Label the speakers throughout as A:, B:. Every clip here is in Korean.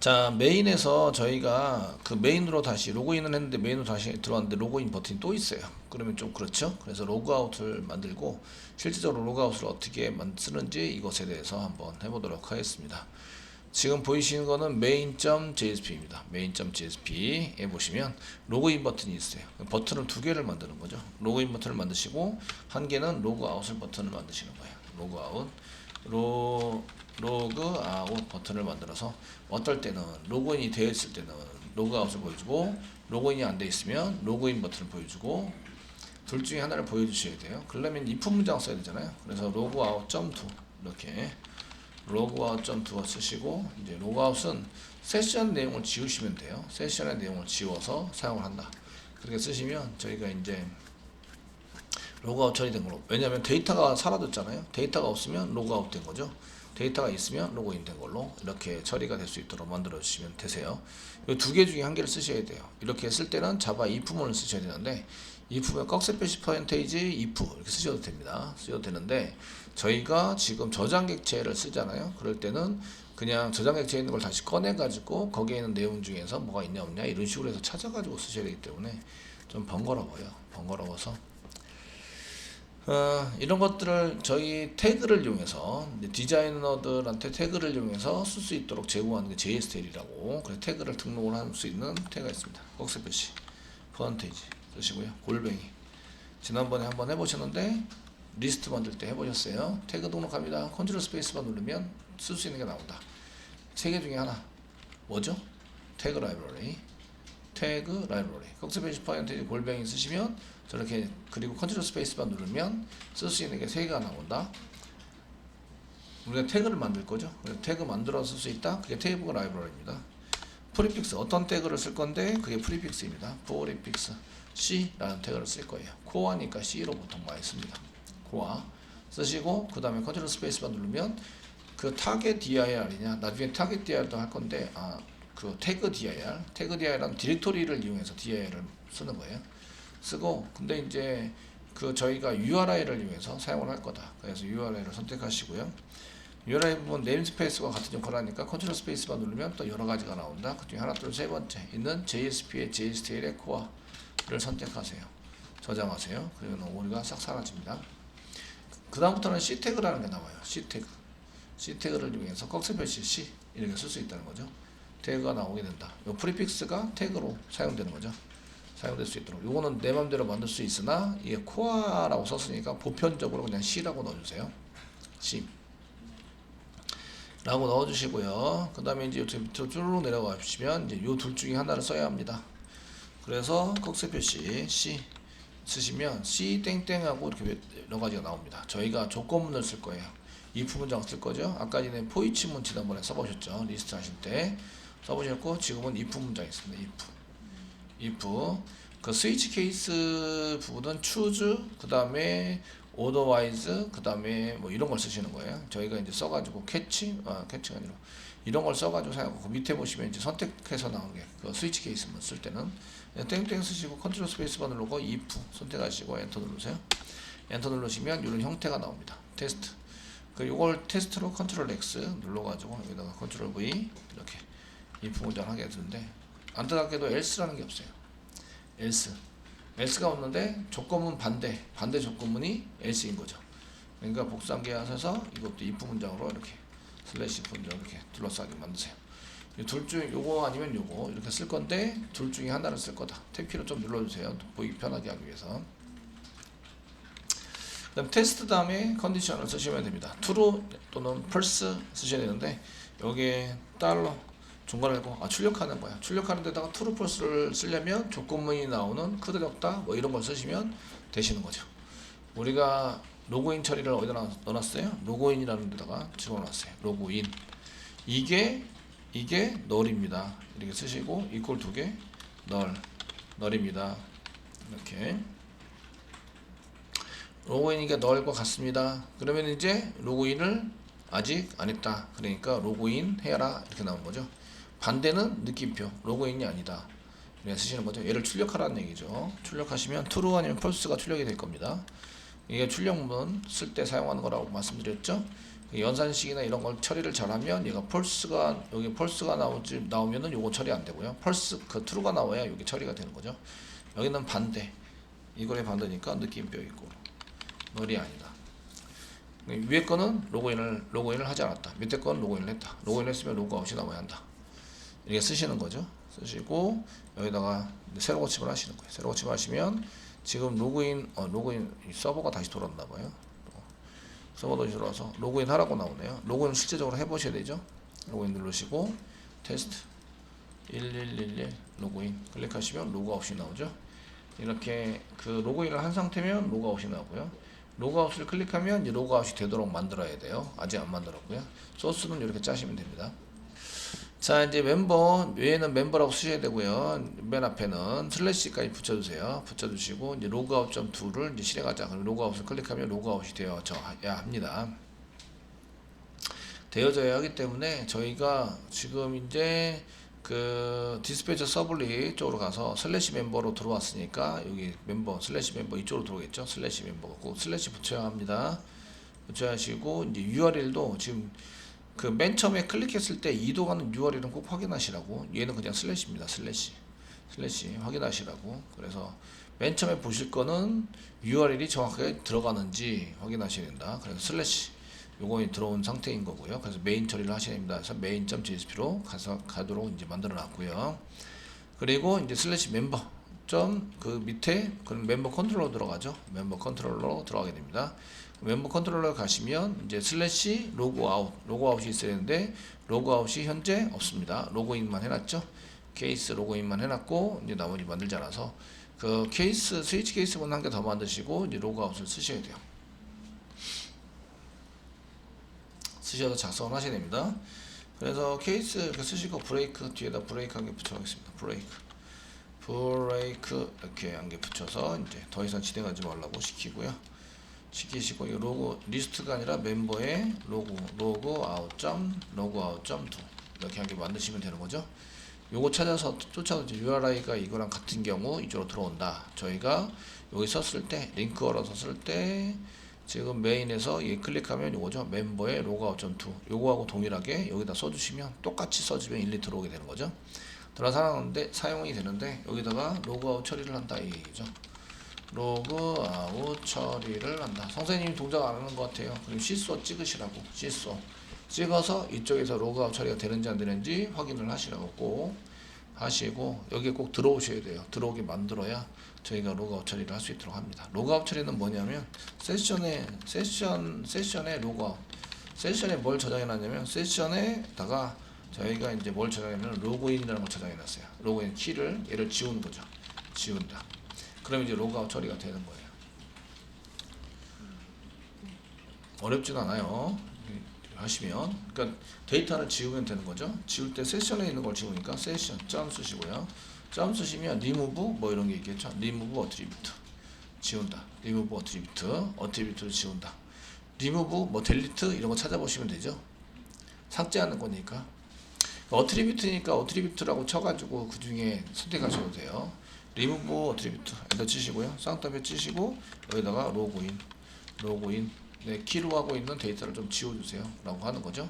A: 자, 메인에서 저희가 그 메인으로 다시 로그인을 했는데 메인으로 다시 들어왔는데 로그인 버튼이 또 있어요. 그러면 좀 그렇죠. 그래서 로그아웃을 만들고 실질적으로 로그아웃을 어떻게 쓰는지 이것에 대해서 한번 해보도록 하겠습니다. 지금 보이시는 거는 main.jsp입니다. main.jsp에 보시면 로그인 버튼이 있어요. 버튼을 두 개를 만드는 거죠. 로그인 버튼을 만드시고 한 개는 로그아웃을 버튼을 만드시는 거예요. 로그아웃 버튼을 만들어서 어떨 때는 로그인이 되어 있을 때는 로그아웃을 보여주고 로그인이 안 되어 있으면 로그인 버튼을 보여주고 둘 중에 하나를 보여주셔야 돼요. 그러려면 if 문장 써야 되잖아요. 그래서 logout.do 이렇게 logout.do 쓰시고 이제 로그아웃은 세션 내용을 지우시면 돼요. 세션의 내용을 지워서 사용을 한다. 그렇게 쓰시면 저희가 이제 로그아웃 처리된 걸로, 왜냐하면 데이터가 사라졌잖아요. 데이터가 없으면 로그아웃 된 거죠. 데이터가 있으면 로그인 된 걸로 이렇게 처리가 될 수 있도록 만들어 주시면 되세요. 이 두 개 중에 한 개를 쓰셔야 돼요. 이렇게 쓸 때는 자바 if문을 쓰셔야 되는데 if면 꺽쇠표시 퍼센테이지 if 이렇게 쓰셔도 됩니다. 쓰셔도 되는데 저희가 지금 저장 객체를 쓰잖아요. 그럴 때는 그냥 저장 객체에 있는 걸 다시 꺼내 가지고 거기에 있는 내용 중에서 뭐가 있냐 없냐 이런 식으로 해서 찾아 가지고 쓰셔야 되기 때문에 좀 번거로워서 이런 것들을 저희 태그를 이용해서 디자이너들한테 태그를 이용해서 쓸 수 있도록 제공하는 게 JSTL이라고, 그래서 태그를 등록을 할 수 있는 태그가 있습니다. 꺽쇠표시 퍼센테이지 쓰시고요. 골뱅이 지난번에 한번 해보셨는데 리스트 만들 때 해보셨어요. 태그 등록합니다. 컨트롤 스페이스만 누르면 쓸 수 있는 게 나온다. 세 개 중에 하나 뭐죠? 태그 라이브러리 꺽쇠표시 퍼센테이지 골뱅이 쓰시면 저렇게, 그리고 컨트롤 스페이스바 누르면 쓸 수 있는 게 세 개가 나온다. 우리가 태그를 만들 거죠. 태그 만들어서 쓸 수 있다. 그게 태그 라이브러리입니다. 프리픽스 어떤 태그를 쓸 건데 그게 프리픽스입니다. 프리픽스 C라는 태그를 쓸 거예요. 코어니까 C로 보통 많이 씁니다. 코어 쓰시고 그 다음에 컨트롤 스페이스바 누르면 그 타겟 dir이냐, 나중에 타겟 dir도 할 건데 그 태그 dir은 디렉토리를 이용해서 dir을 쓰는 거예요. 쓰고, 근데 이제 그 저희가 URI를 이용해서 사용을 할 거다. 그래서 URI를 선택하시고요. URI 부분 네임스페이스와 같은 역할을 하니까 컨트롤 스페이스만 누르면 또 여러 가지가 나온다. 그 중에 하나, 둘, 세 번째 있는 JSP의 JSTL의 코어를 선택하세요. 저장하세요. 그러면 오류가 싹 사라집니다. 그 다음부터는 C 태그라는 게 나와요. C 태그를 이용해서 꺽쇠표시 C 이렇게 쓸 수 있다는 거죠. 태그가 나오게 된다. 이 프리픽스가 태그로 사용되는 거죠. 사용될 수 있도록. 요거는 내 맘대로 만들 수 있으나 이게 코어라고 썼으니까 보편적으로 그냥 C라고 넣어주세요. C 라고 넣어주시고요. 그 다음에 이제 밑으로 쭉 내려가 보시면 이제 요 둘 중에 하나를 써야 합니다. 그래서 꺽쇠표시 C 쓰시면 C 땡땡하고 이렇게 여러 가지가 나옵니다. 저희가 조건문을 쓸 거예요. if 문장 쓸 거죠. 아까 전에 포이치문 지난번에 써보셨죠. 리스트 하실 때 써보셨고, 지금은 if 문장이 있습니다. if 그 스위치 케이스 부분은 choose, 그 다음에 otherwise, 그 다음에 뭐 이런 걸 쓰시는 거예요. 저희가 이제 써가지고 캐치가 아니라 이런 걸 써가지고 사용하고, 그 밑에 보시면 이제 선택해서 나오는 게 그 스위치 케이스만 쓸 때는 땡땡 쓰시고 컨트롤 스페이스바 누르고 if 선택하시고 엔터 누르세요. 엔터 누르시면 이런 형태가 나옵니다. 테스트. 그 이걸 테스트로 컨트롤 X 눌러가지고 여기다가 컨트롤 V 이렇게 if 문장을 하게 되는데, 안타깝게도 else라는 게 없어요. else가 없는데 조건문 반대 조건문이 else인 거죠. 그러니까 복사하게 하셔서 이것도 if 문장으로 이렇게 슬래시 문장 이렇게 둘러싸게 만드세요. 이 둘 중 요거 아니면 요거 이렇게 쓸 건데 둘 중에 하나를 쓸 거다. 탭키로 좀 눌러주세요. 보기 편하게 하기 위해서. 그다음 테스트 다음에 컨디션을 쓰시면 됩니다. true 또는 false 쓰셔야 되는데 여기에 달러 중간에 하고 출력하는 거야. 출력하는 데다가 true false를 쓰려면 조건문이 나오는 크다 적다 뭐 이런 걸 쓰시면 되시는 거죠. 우리가 로그인 처리를 어디다 넣어놨어요? 로그인이라는 데다가 집어넣었어요. 로그인. 이게 널입니다. 이렇게 쓰시고 이퀄 두 개 널입니다. 이렇게 로그인이가 널과 같습니다. 그러면 이제 로그인을 아직 안 했다. 그러니까 로그인 해라 이렇게 나온 거죠. 반대는 느낌표, 로그인이 아니다. 그냥 쓰시는 거죠. 얘를 출력하라는 얘기죠. 출력하시면 true 아니면 false가 출력이 될 겁니다. 이게 출력문 쓸 때 사용하는 거라고 말씀드렸죠. 연산식이나 이런 걸 처리를 잘하면 얘가 펄스가 여기 펄스가 나오면은 요거 처리 안 되고요. 펄스 그 true가 나와야 이게 처리가 되는 거죠. 여기는 반대. 이거에 반대니까 느낌표 있고 머리 아니다. 위에 거는 로그인을 하지 않았다. 밑에 거는 로그인을 했다. 로그인을 했으면 로그아웃이 나와야 한다. 이렇게 쓰시는 거죠. 쓰시고 여기다가 새로 고침을 하시는 거예요. 새로 고침을 하시면 지금 로그인 서버가 다시 돌아왔나 봐요. 서버도 다시 돌아와서 로그인 하라고 나오네요. 로그인 실제적으로 해보셔야 되죠. 로그인 누르시고 테스트 1111 로그인 클릭하시면 로그아웃이 나오죠. 이렇게 그 로그인을 한 상태면 로그아웃이 나오고요. 로그아웃을 클릭하면 이제 로그아웃이 되도록 만들어야 돼요. 아직 안 만들었고요. 소스는 이렇게 짜시면 됩니다. 자, 이제 멤버 위에는 멤버라고 쓰셔야 되고요. 맨 앞에는 슬래시까지 붙여주세요. 붙여주시고 이제 로그아웃.2를 이제 실행하자. 그럼 로그아웃을 클릭하면 로그아웃이 되어져야 합니다. 되어져야 하기 때문에 저희가 지금 이제 그 디스패처 서블릿 쪽으로 가서 슬래시 멤버로 들어왔으니까 여기 멤버 슬래시 멤버 이쪽으로 들어오겠죠. 슬래시 멤버가 꼭 슬래시 붙여야 합니다. 붙여야 하시고 이제 URL도 지금 그 맨 처음에 클릭했을 때 이동하는 URL은 꼭 확인하시라고. 얘는 그냥 슬래시입니다. 슬래시 확인하시라고. 그래서 맨 처음에 보실 거는 URL이 정확하게 들어가는지 확인하셔야 된다. 그래서 슬래시 요거에 들어온 상태인 거고요. 그래서 메인 처리를 하셔야 됩니다. 그래서 main.jsp로 가도록 이제 만들어 놨고요. 그리고 이제 슬래시 멤버 그 밑에 그럼 멤버 컨트롤러 들어가죠. 멤버 컨트롤러 들어가게 됩니다. 멤버 컨트롤러 가시면 이제 슬래시 로그아웃이 있어야 되는데 로그아웃이 현재 없습니다. 로그인만 해놨죠. 케이스 로그인만 해놨고 이제 나머지 만들지 않아서 그 케이스 스위치 케이스분 한 개 더 만드시고 이제 로그아웃을 쓰셔야 돼요. 쓰셔서 작성을 하셔야 됩니다. 그래서 케이스 이렇게 쓰시고 브레이크 뒤에다 브레이크 한 개 붙여가겠습니다. 브레이크 이렇게 한 개 붙여서 이제 더 이상 진행하지 말라고 시키시고 이 로그 리스트가 아니라 멤버의 로그아웃.2 이렇게 한 개 만드시면 되는 거죠. 요거 쫓아서 URI가 이거랑 같은 경우 이쪽으로 들어온다. 저희가 여기 썼을 때 링크 걸어서 쓸 때 지금 메인에서 이 클릭하면 요거죠. 멤버의 로그아웃.2 요거하고 동일하게 여기다 써주시면 똑같이 써주면 일일이 들어오게 되는 거죠. 사용이 되는데 여기다가 로그아웃 처리를 한다 이 얘기죠. 로그아웃 처리를 한다. 선생님이 동작 안 하는 것 같아요. 그럼 시소 찍으시라고. 시소 찍어서 이쪽에서 로그아웃 처리가 되는지 안 되는지 확인을 하시라고 꼭 하시고 여기에 꼭 들어오셔야 돼요. 들어오게 만들어야 저희가 로그아웃 처리를 할 수 있도록 합니다. 로그아웃 처리는 뭐냐면 세션에 로그아웃 세션에 뭘 저장해 놨냐면 세션에다가 저희가 이제 뭘 저장하면 로그인이라는 걸 저장해 놨어요. 로그인 키를 얘를 지우는 거죠. 지운다. 그럼 이제 로그아웃 처리가 되는 거예요. 어렵진 않아요. 하시면 그러니까 데이터를 지우면 되는 거죠. 지울 때 세션에 있는 걸 지우니까 세션 점 쓰시고요. 점 쓰시면 remove 뭐 이런 게 있겠죠. remove attribute 지운다. remove attribute를 지운다. remove 뭐 delete 이런 거 찾아보시면 되죠. 삭제하는 거니까. attribute니까 attribute라고 쳐가지고 그 중에 선택하셔도 돼요. remove attribute 엔터 치시고요. 쌍따옴에 치시고 여기다가 로그인 키로 하고 있는 데이터를 좀 지워주세요 라고 하는 거죠.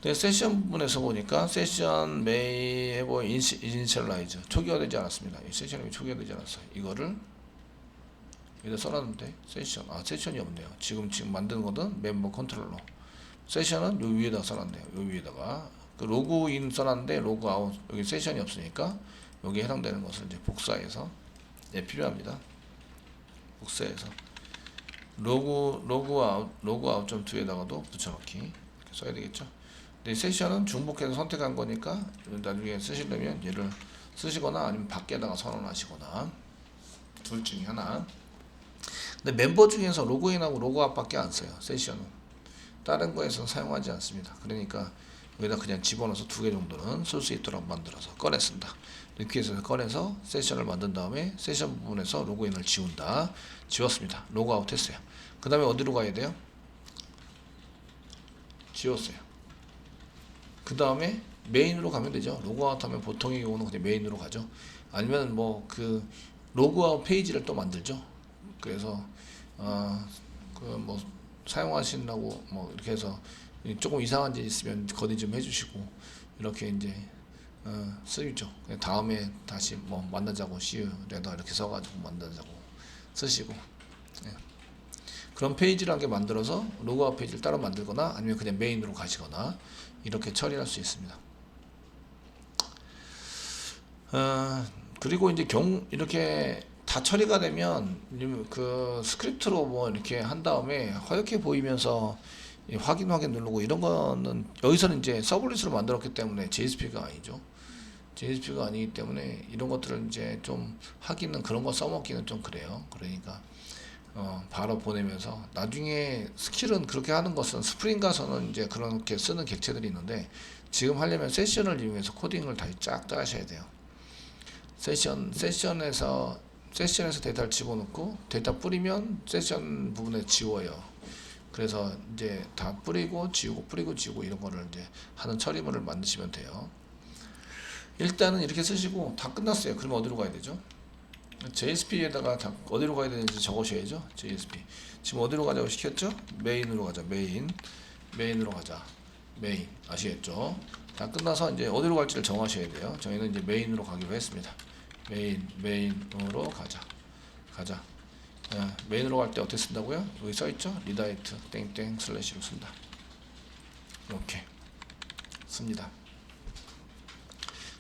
A: 네, 세션 부분에서 보니까 세션 may have initialize 초기화되지 않았습니다. 이 세션이 초기화되지 않았어요. 이거를 여기다 써놨는데 세션이 없네요. 지금 만드는 거는 멤버 컨트롤러 세션은 요 위에다가 써놨네요. 요 위에다가 그 로그인 써놨는데 로그아웃 여기 세션이 없으니까 여기에 해당되는 것을 이제 복사해서 필요합니다. 복사해서 로그아웃.2에다가도 붙여넣기 이렇게 써야 되겠죠. 근데 세션은 중복해서 선택한 거니까 나중에 쓰시려면 얘를 쓰시거나 아니면 밖에다가 선언하시거나 둘 중에 하나. 근데 멤버 중에서 로그인하고 로그아웃밖에 안 써요. 세션은 다른 거에서는 사용하지 않습니다. 그러니까 여기다 그냥 집어넣어서 2개 정도는 쓸 수 있도록 만들어서 꺼냈습니다. 리퀴에서 꺼내서 세션을 만든 다음에 세션 부분에서 로그인을 지웠습니다. 로그아웃 했어요. 그 다음에 어디로 가야 돼요? 지웠어요. 그 다음에 메인으로 가면 되죠. 로그아웃 하면 보통의 경우는 그냥 메인으로 가죠. 아니면 뭐 그 로그아웃 페이지를 또 만들죠. 그래서 그 뭐 사용하시려고 뭐 이렇게 해서 조금 이상한 일 있으면 건의 좀 해주시고 이렇게 이제 쓰이죠. 다음에 다시 뭐 만나자고 CU래도 이렇게 써가지고 만나자고 쓰시고 그런 페이지를 한 개 만들어서 로그아웃 페이지를 따로 만들거나 아니면 그냥 메인으로 가시거나 이렇게 처리할 수 있습니다. 그리고 이제 이렇게 다 처리가 되면 그 스크립트로 뭐 이렇게 한 다음에 허옇게 보이면서 확인 누르고 이런 거는 여기서는 이제 서블릿으로 만들었기 때문에 JSP가 아니죠. JSP가 아니기 때문에 이런 것들을 이제 좀 하기는 그런 거 써먹기는 좀 그래요. 그러니까 바로 보내면서 나중에 스킬은 그렇게 하는 것은 스프링 가서는 이제 그렇게 쓰는 객체들이 있는데 지금 하려면 세션을 이용해서 코딩을 다시 쫙 짜셔야 돼요. 세션에서 데이터를 집어넣고 데이터 뿌리면 세션 부분에 지워요. 그래서 이제 다 뿌리고 지우고 이런 거를 이제 하는 처리물을 만드시면 돼요. 일단은 이렇게 쓰시고 다 끝났어요. 그러면 어디로 가야 되죠? JSP에다가 다 어디로 가야 되는지 적으셔야죠. JSP 지금 어디로 가자고 시켰죠? 메인으로 가자. 메인으로 가자. 메인 아시겠죠? 다 끝나서 이제 어디로 갈지를 정하셔야 돼요. 저희는 이제 메인으로 가기로 했습니다. 메인으로 가자. 메인으로 갈 때 어떻게 쓴다고요? 여기 써있죠? 리다이트 땡땡 슬래시로 쓴다. 이렇게 씁니다.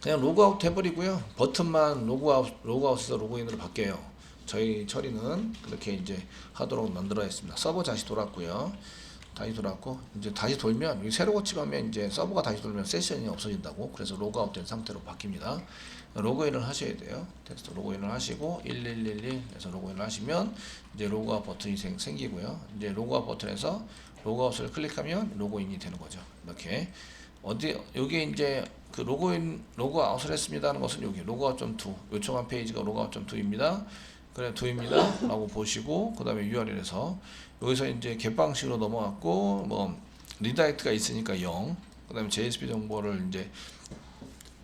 A: 그냥 로그아웃 해버리고요. 버튼만 로그아웃에서 로그인으로 바뀌어요. 저희 처리는 그렇게 이제 하도록 만들어 있습니다. 서버 다시 돌았고요. 이제 다시 돌면 여기 새로 고침하면 이제 서버가 다시 돌면 세션이 없어진다고. 그래서 로그아웃 된 상태로 바뀝니다. 로그인을 하셔야 돼요. 텍스트 로그인을 하시고 1111에서 로그인을 하시면 이제 로그아웃 버튼이 생기고요. 이제 로그아웃 버튼에서 로그아웃을 클릭하면 로그인이 되는 거죠. 이렇게 여기 이제 그 로그아웃을 했습니다 하는 것은 여기 로그아웃.2 요청한 페이지가 로그아웃.2입니다. 그래 2입니다 라고 보시고 그 다음에 URL에서 여기서 이제 겟 방식으로 넘어갔고 뭐 리다이렉트가 있으니까 0, 그 다음에 JSP 정보를 이제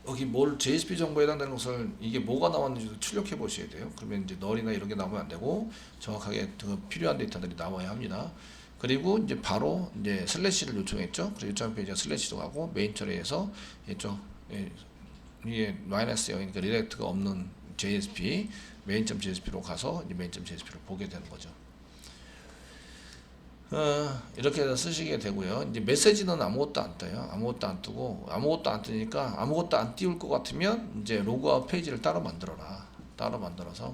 A: 여기 JSP 정보에 해당되는 것을 이게 뭐가 나왔는지도 출력해 보셔야 돼요. 그러면 이제 널이나 이런 게 나오면 안 되고 정확하게 그 필요한 데이터들이 나와야 합니다. 그리고 이제 바로 이제 슬래시를 요청했죠. 그래서 요청 페이지가 슬래시로 가고 메인 처리해서 했죠. 이게 마이너스 0이니까 리다이렉트가 없는 JSP main.jsp로 가서 이제 main.jsp를 보게 되는 거죠. 이렇게 해서 쓰시게 되고요. 이제 메시지는 아무것도 안 떠요. 아무것도 안 뜨고 아무것도 안 뜨니까 아무것도 안 띄울 것 같으면 이제 로그아웃 페이지를 따로 만들어라. 따로 만들어서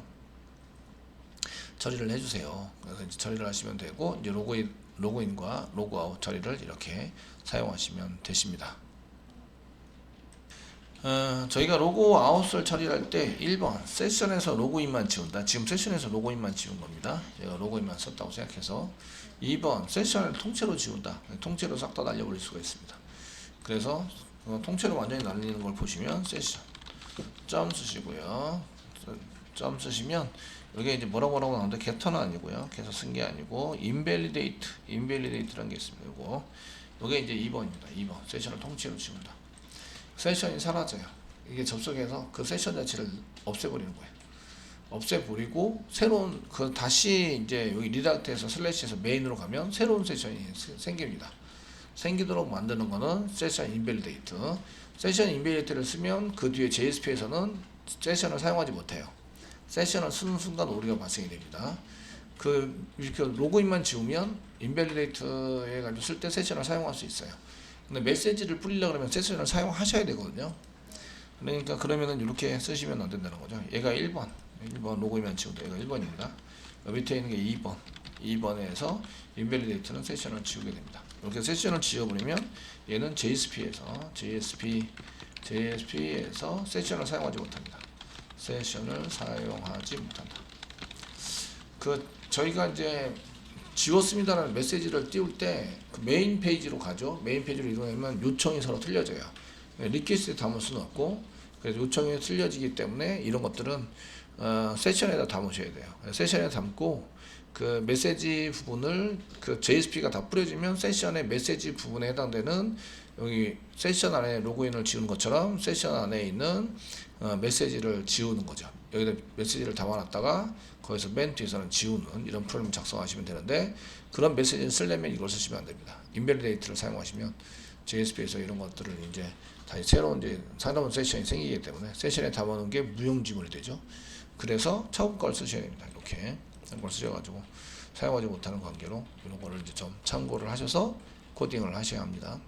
A: 처리를 해주세요. 그래서 이제 처리를 하시면 되고 이제 로그인과 로그아웃 처리를 이렇게 사용하시면 되십니다. 저희가 로그아웃을 처리할 때 1번 세션에서 로그인만 지운다. 지금 세션에서 로그인만 지운 겁니다. 제가 로그인만 썼다고 생각해서 2번 세션을 통째로 지운다. 통째로 싹 다 날려버릴 수가 있습니다. 그래서 통째로 완전히 날리는 걸 보시면 세션 점 쓰시고요. 점 쓰시면 여기 이제 뭐라고 나오는데 gett는 아니고요. 그래서 쓴 게 아니고 invalidate라는 게 있습니다. 요게 이제 2번입니다. 2번 세션을 통째로 지운다. 세션이 사라져요. 이게 접속해서 그 세션 자체를 없애버리는 거예요. 없애버리고 새로운 다시 이제 여기 리다이렉트에서 슬래시에서 메인으로 가면 새로운 세션이 생깁니다. 생기도록 만드는 거는 세션 인밸리데이트. 세션 인밸리데이트를 쓰면 그 뒤에 JSP에서는 세션을 사용하지 못해요. 세션을 쓰는 순간 오류가 발생이 됩니다. 이렇게 로그인만 지우면 인밸리데이트에 가지고 쓸 때 세션을 사용할 수 있어요. 근데 메시지를 뿌리려고 그러면 세션을 사용하셔야 되거든요. 그러니까 그러면은 이렇게 쓰시면 안 된다는 거죠. 얘가 1번 로그인만 지운다. 얘가 1번입니다. 밑에 있는 게 2번에서 인밸리데이트는 세션을 지우게 됩니다. 이렇게 세션을 지워버리면 얘는 JSP에서 세션을 사용하지 못합니다. 세션을 사용하지 못한다. 저희가 이제 지웠습니다라는 메시지를 띄울 때 그 메인 페이지로 가죠. 메인 페이지로 이동하면 요청이 서로 틀려져요. 리퀘스트에 담을 수는 없고 그래서 요청이 틀려지기 때문에 이런 것들은 세션에다 담으셔야 돼요. 세션에 담고 그 메시지 부분을 그 JSP가 다 뿌려지면 세션의 메시지 부분에 해당되는 여기 세션 안에 로그인을 지우는 것처럼 세션 안에 있는 메시지를 지우는 거죠. 여기다 메시지를 담아놨다가 거기서 맨 뒤에서는 지우는 이런 프로그램을 작성하시면 되는데, 그런 메시지를 쓰려면 이걸 쓰시면 안 됩니다. 인밸리데이트를 사용하시면 JSP에서 이런 것들을 이제 다시 새로운 새로운 세션이 생기기 때문에 세션에 담아놓은 게 무용지물이 되죠. 그래서 처음 걸 쓰셔야 됩니다. 이렇게 걸 쓰셔가지고 사용하지 못하는 관계로 이런 거를 이제 좀 참고를 하셔서 코딩을 하셔야 합니다.